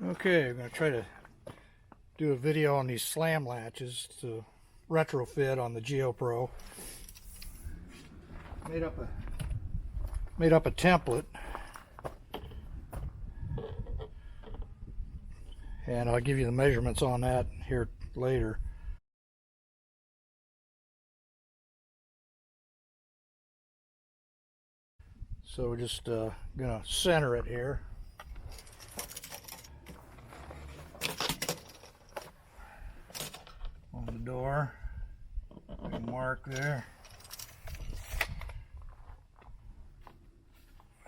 Okay, I'm going to try to do a video on these slam latches to retrofit on the GeoPro. Made up a template, and I'll give you the measurements on that here later. So we're just gonna center it here. On the door, big mark there.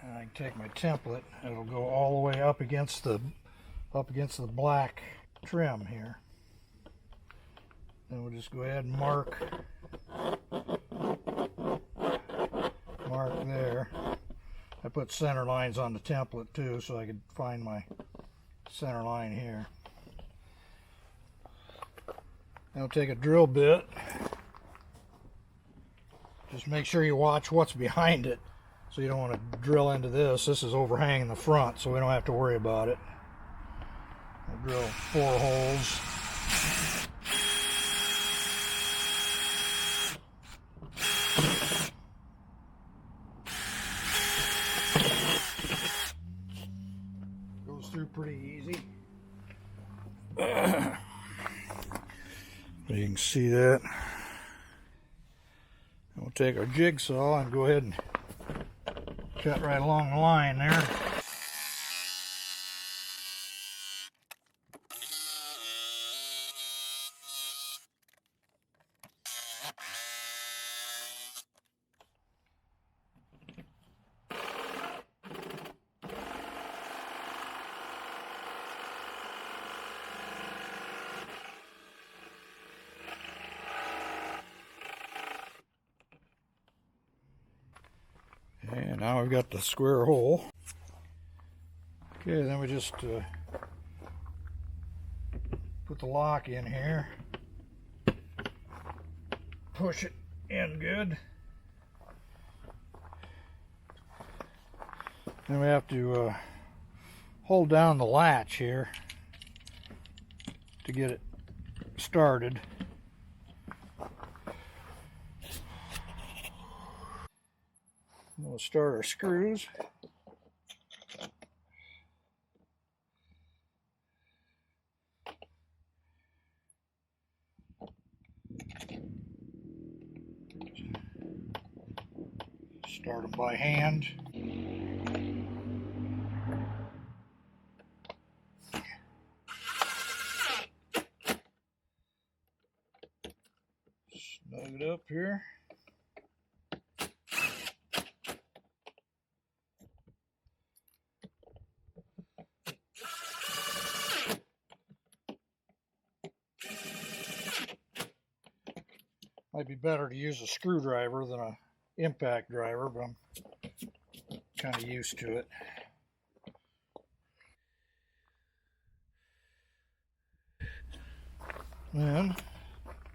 And I can take my template, and it'll go all the way up against the black trim here. Then we'll just go ahead and mark there. I put center lines on the template too, so I could find my center line here. Now take a drill bit. Just make sure you watch what's behind it, so you don't want to drill into this. This is overhanging the front, so we don't have to worry about it. I'll drill 4 holes. Goes through pretty easy. You can see that. And we'll take our jigsaw and go ahead and cut right along the line there. And now we've got the square hole. Okay, then we just put the lock in here. Push it in good. Then we have to hold down the latch here to get it started. We'll start our screws. Start them by hand. Snug it up here. Might be better to use a screwdriver than an impact driver, but I'm kind of used to it. And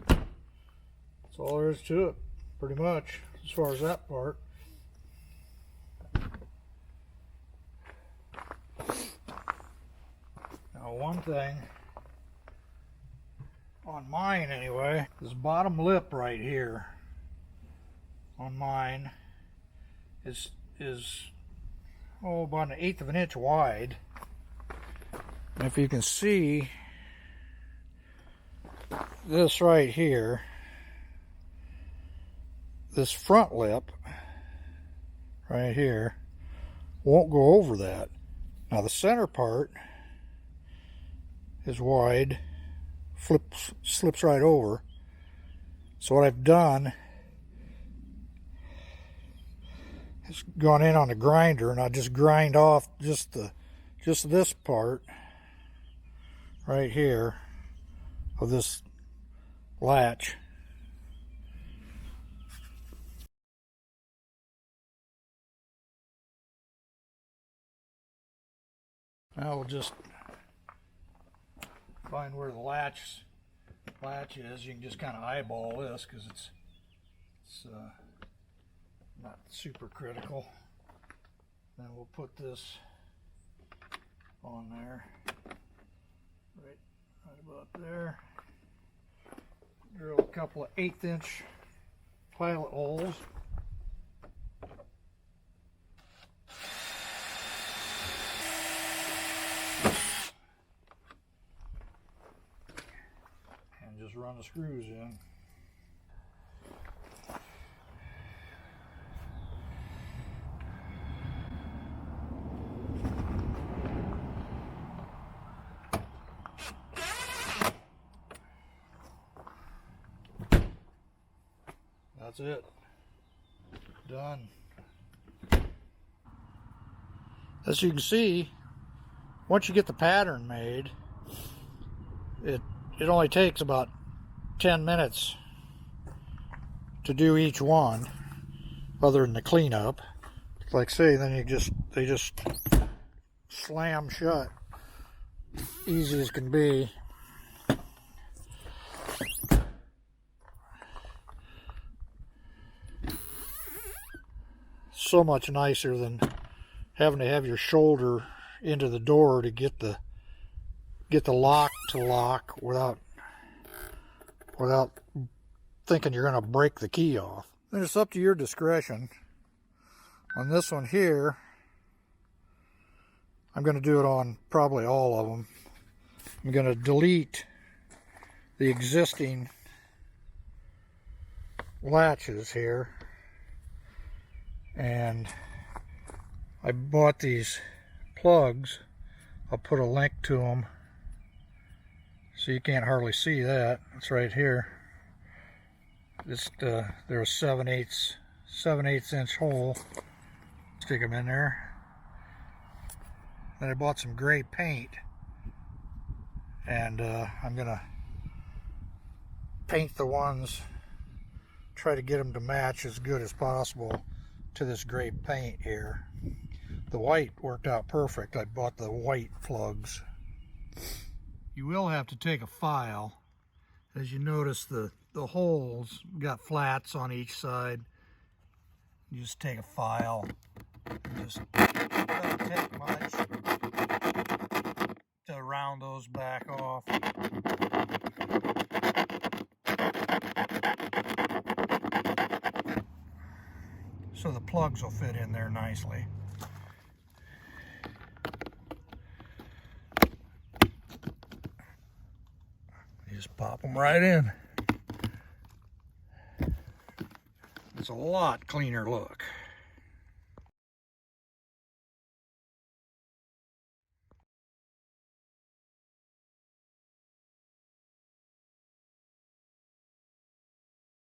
that's all there is to it, pretty much, as far as that part. Now, one thing, on mine anyway, this bottom lip right here on mine is about 1/8 of an inch wide. And if you can see this right here, this front lip right here won't go over that. Now the center part is wide, slips right over. So what I've done is gone in on the grinder, and I just grind off just this part right here of this latch. Now we'll just find where the latch is. You can just kind of eyeball this because it's not super critical. Then we'll put this on there. Right about there. Drill a couple of 1/8" pilot holes. And just run the screws in. That's it. Done. As you can see, once you get the pattern made, it only takes about 10 minutes to do each one, other than the cleanup. Like say, then they just slam shut, easy as can be. So much nicer than having to have your shoulder into the door to get the lock to lock without thinking you're going to break the key off. Then it's up to your discretion. On this one here, I'm going to do it on probably all of them. I'm going to delete the existing latches here. And I bought these plugs. I'll put a link to them so you can't hardly see that. It's right here. This they're a 7/8 inch hole. Stick them in there. Then I bought some gray paint, and I'm gonna paint the ones, try to get them to match as good as possible to this gray paint here. The white worked out perfect. I bought the white plugs. You will have to take a file. As you notice, the holes got flats on each side. You just take a file. Just doesn't take much to round those back off. So the plugs will fit in there nicely. You just pop them right in. It's a lot cleaner look.